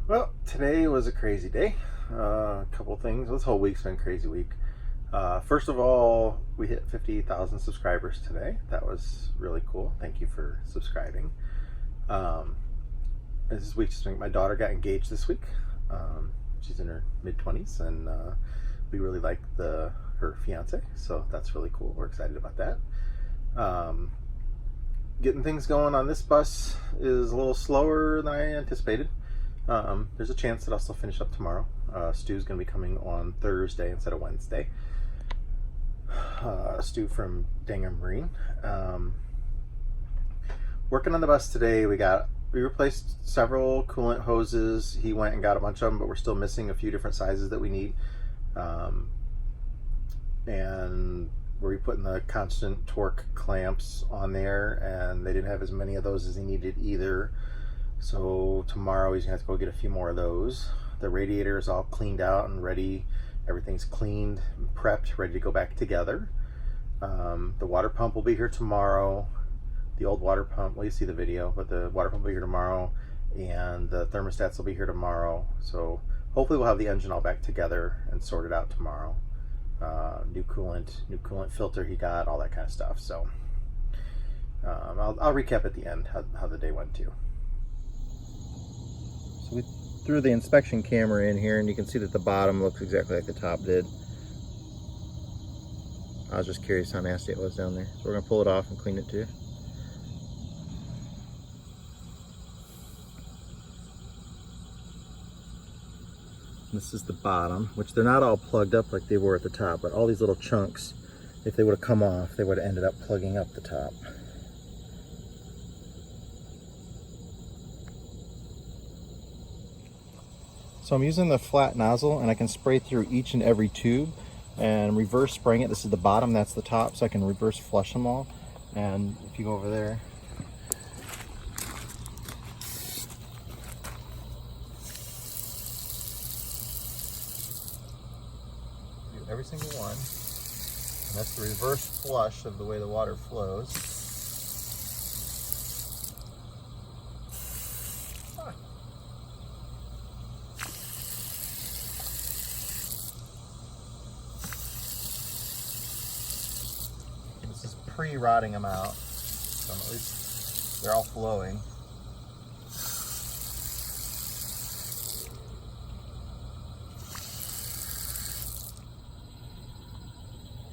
Well, today was a crazy day. A couple things. This whole week's been a crazy week. First of all, we hit 50,000 subscribers today. That was really cool. Thank you for subscribing. Um, this week, my daughter got engaged this week. She's in her mid-20s, and we really like her fiance, so that's really cool. We're excited about that. Getting things going on this bus is a little slower than I anticipated. There's a chance that I'll still finish up tomorrow. Stu's going to be coming on Thursday instead of Wednesday. Stu from Danger Marine. Working on the bus today, we replaced several coolant hoses. He went and got a bunch of them, but we're still missing a few different sizes that we need. And we're putting the constant torque clamps on there, and they didn't have as many of those as he needed either. So tomorrow he's gonna have to go get a few more of those. The radiator is all cleaned out and ready. Everything's cleaned and prepped, ready to go back together. The water pump will be here tomorrow. The old water pump, well, you see the video, but the water pump will be here tomorrow, and the thermostats will be here tomorrow. So hopefully we'll have the engine all back together and sorted out tomorrow. New coolant filter he got, all that kind of stuff. So I'll recap at the end how the day went too. So we threw the inspection camera in here, and you can see that the bottom looks exactly like the top did. I was just curious how nasty it was down there. So we're gonna pull it off and clean it too. This is the bottom, which they're not all plugged up like they were at the top, but all these little chunks, if they would have come off, they would have ended up plugging up the top. So I'm using the flat nozzle, and I can spray through each and every tube and reverse spraying it. This is the bottom, that's the top, so I can reverse flush them all. And if you go over there, do every single one, and that's the reverse flush of the way the water flows. This is pre-rotting them out, so at least they're all flowing.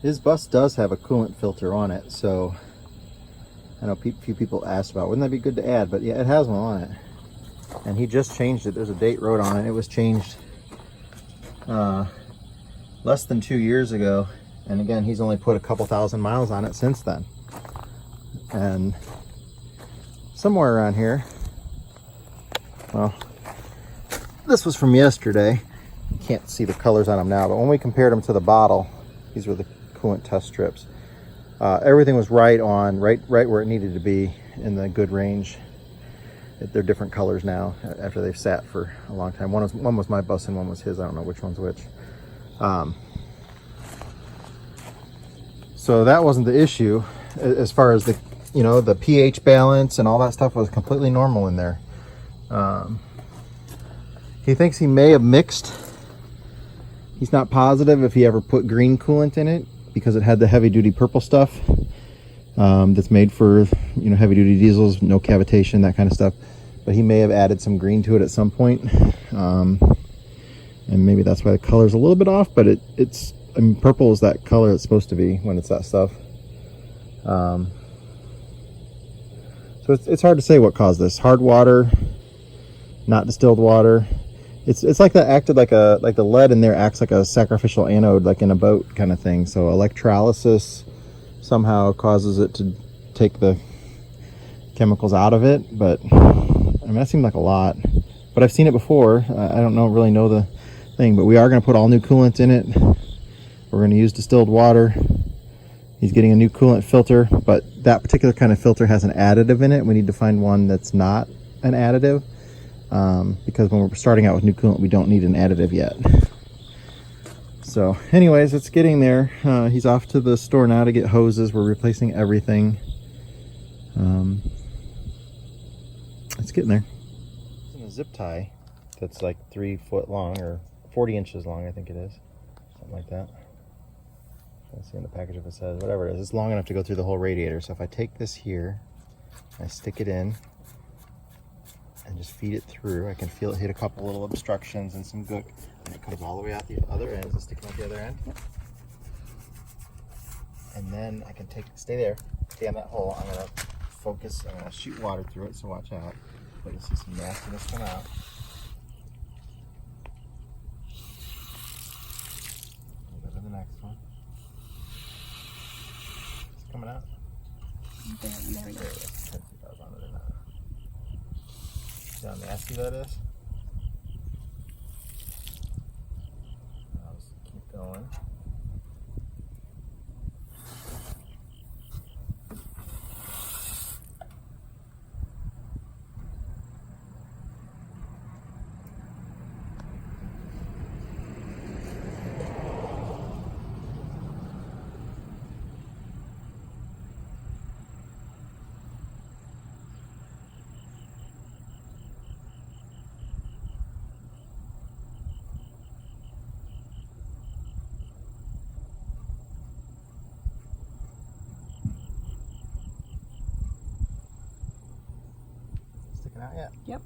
His bus does have a coolant filter on it, so I know a few people asked about, wouldn't that be good to add? But yeah, it has one on it, and he just changed it. There's a date wrote on it. It was changed less than 2 years ago, and again, he's only put a couple thousand miles on it since then. And somewhere around here, well, this was from yesterday. You can't see the colors on them now, but when we compared them to the bottle, these were the coolant test strips. Everything was right where it needed to be in the good range. They're different colors now after they've sat for a long time. One was my bus and one was his. I don't know which one's which. So that wasn't the issue. As far as the pH balance and all that stuff was completely normal in there. He thinks he may have mixed. He's not positive if he ever put green coolant in it, because it had the heavy duty purple stuff that's made for heavy duty diesels, no cavitation, that kind of stuff. But he may have added some green to it at some point, and maybe that's why the color's a little bit off. But purple is that color it's supposed to be when it's that stuff. So it's hard to say what caused this. Hard water, not distilled water. It's like that acted like the lead in there acts like a sacrificial anode, like in a boat kind of thing. So electrolysis somehow causes it to take the chemicals out of it. But I mean, that seemed like a lot. But I've seen it before. I don't really know the thing. But we are going to put all new coolant in it. We're going to use distilled water. He's getting a new coolant filter, but that particular kind of filter has an additive in it. We need to find one that's not an additive. Because when we're starting out with new coolant, we don't need an additive yet. So anyways, it's getting there. He's off to the store now to get hoses. We're replacing everything. It's getting there. In a zip tie that's like 3 foot long, or 40 inches long, I think it is. Something like that. Let's see in the package if it says, whatever it is. It's long enough to go through the whole radiator. So if I take this here, I stick it in and just feed it through, I can feel it hit a couple little obstructions and some gook, and it comes all the way out the other end. It's sticking out the other end. And then I can stay there, stay on that hole. I'm gonna focus, I'm gonna shoot water through it, so watch out. But you'll see some nastiness come out. We'll go to the next one. It's coming out. There we go. See how nasty that is? I'll just keep going. Sticking out yet? Yep.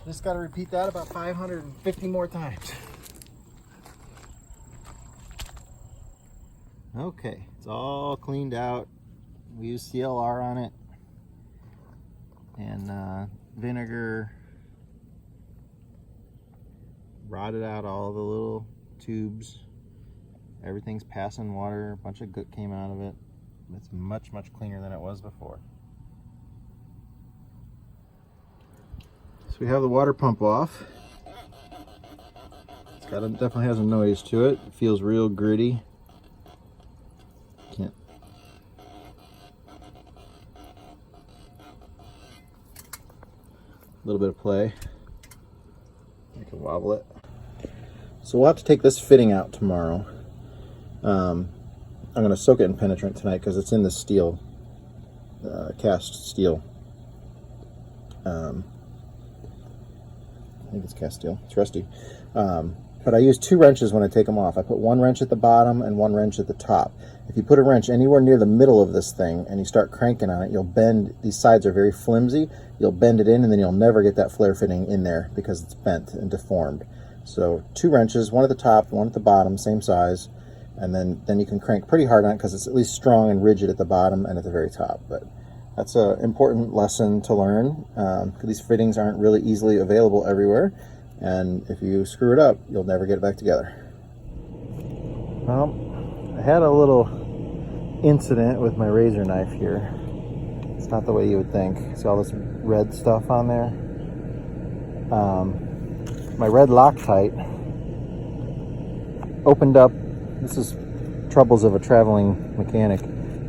Just got to repeat that about 550 more times. Okay, it's all cleaned out. We use CLR on it and vinegar. Rotted out all the little tubes. Everything's passing water. A bunch of gook came out of it. It's much, much cleaner than it was before. So we have the water pump off. It's got definitely has a noise to it. It feels real gritty. Can't. A little bit of play. I can wobble it. So we'll have to take this fitting out tomorrow. I'm going to soak it in penetrant tonight because it's in the steel, cast steel. I think it's cast steel. It's rusty. But I use 2 wrenches when I take them off. I put 1 wrench at the bottom and 1 wrench at the top. If you put a wrench anywhere near the middle of this thing and you start cranking on it, you'll bend. These sides are very flimsy. You'll bend it in and then you'll never get that flare fitting in there because it's bent and deformed. So 2 wrenches, 1 at the top, 1 at the bottom, same size. And then you can crank pretty hard on it because it's at least strong and rigid at the bottom and at the very top. But that's an important lesson to learn. These fittings aren't really easily available everywhere. And if you screw it up, you'll never get it back together. Well, I had a little incident with my razor knife here. It's not the way you would think. See all this red stuff on there? My red Loctite opened up. This is troubles of a traveling mechanic.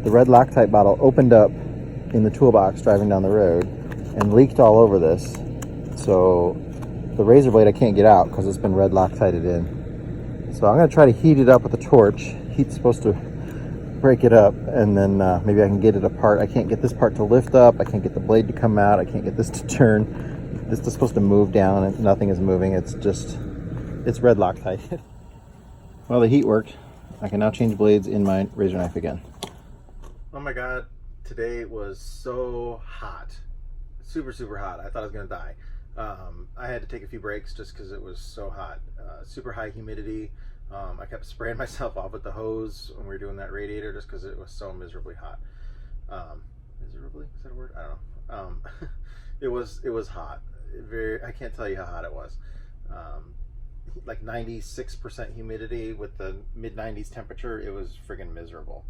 The red Loctite bottle opened up in the toolbox driving down the road and leaked all over this. So the razor blade I can't get out because it's been red Loctited in. So I'm going to try to heat it up with a torch. Heat's supposed to break it up, and then maybe I can get it apart. I can't get this part to lift up. I can't get the blade to come out. I can't get this to turn. This is supposed to move down and nothing is moving. It's red Loctite. Well, the heat worked. I can now change blades in my razor knife again. Oh my God, today was so hot. Super, super hot. I thought I was gonna die. I had to take a few breaks just because it was so hot. Super high humidity. I kept spraying myself off with the hose when we were doing that radiator just because it was so miserably hot. Miserably? Is that a word? I don't know. It was hot. I can't tell you how hot it was. Like 96% humidity with the mid-90s temperature. It was friggin' miserable.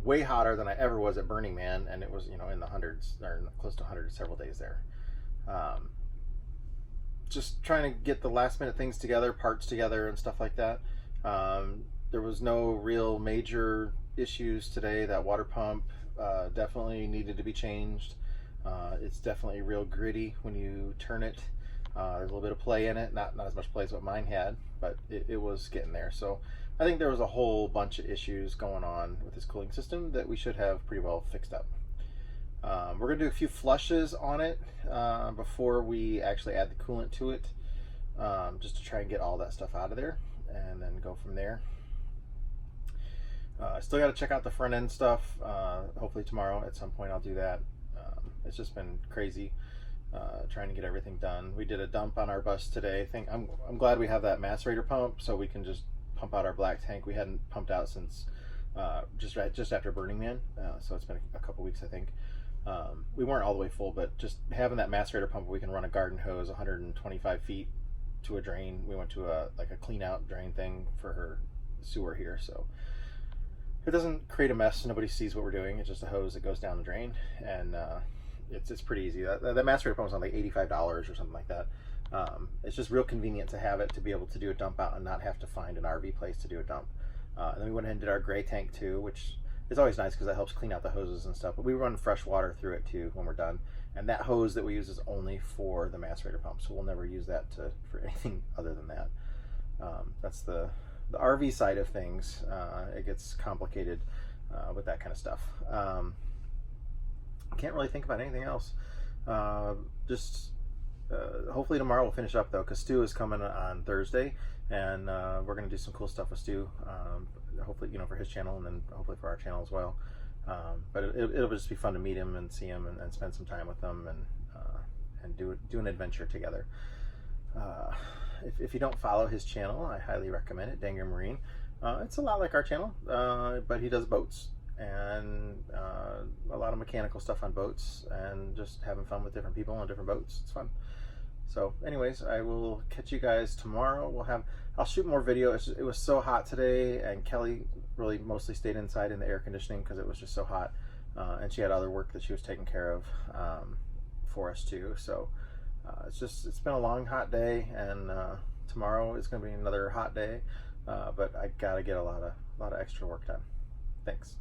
Way hotter than I ever was at Burning Man, and it was, you know, in the hundreds or close to 100 several days there. Just trying to get the last minute things together, parts together and stuff like that. There was no real major issues today. That water pump definitely needed to be changed. It's definitely real gritty when you turn it. There's a little bit of play in it, not as much play as what mine had, but it was getting there. So I think there was a whole bunch of issues going on with this cooling system that we should have pretty well fixed up. We're going to do a few flushes on it before we actually add the coolant to it, just to try and get all that stuff out of there and then go from there. Still got to check out the front end stuff. Hopefully tomorrow at some point I'll do that. It's just been crazy trying to get everything done. We did a dump on our bus today. I'm glad we have that macerator pump so we can just pump out our black tank. We hadn't pumped out since just after Burning Man, so it's been a couple weeks, I think. We weren't all the way full, but just having that macerator pump, we can run a garden hose 125 feet to a drain. We went to a clean out drain thing for her sewer here, so it doesn't create a mess. Nobody sees what we're doing. It's just a hose that goes down the drain, and it's pretty easy. That macerator pump is on like $85 or something like that. It's just real convenient to have it to be able to do a dump out and not have to find an RV place to do a dump. And then we went ahead and did our gray tank too, which is always nice because that helps clean out the hoses and stuff. But we run fresh water through it too when we're done. And that hose that we use is only for the macerator pump, so we'll never use that for anything other than that. That's the RV side of things. It gets complicated with that kind of stuff. Can't really think about anything else. Hopefully tomorrow we'll finish up though, because Stu is coming on Thursday, and we're going to do some cool stuff with Stu. Hopefully, for his channel, and then hopefully for our channel as well. But it'll just be fun to meet him and see him and spend some time with him and do an adventure together. If you don't follow his channel, I highly recommend it, Danger Marine. It's a lot like our channel, but he does boats and a lot of mechanical stuff on boats and just having fun with different people on different boats. It's fun. So anyways, I will catch you guys tomorrow. I'll shoot more video. It was so hot today, and Kelly really mostly stayed inside in the air conditioning because it was just so hot, and she had other work that she was taking care of for us too. So it's been a long hot day, and tomorrow is going to be another hot day, but I gotta get a lot of extra work done. Thanks.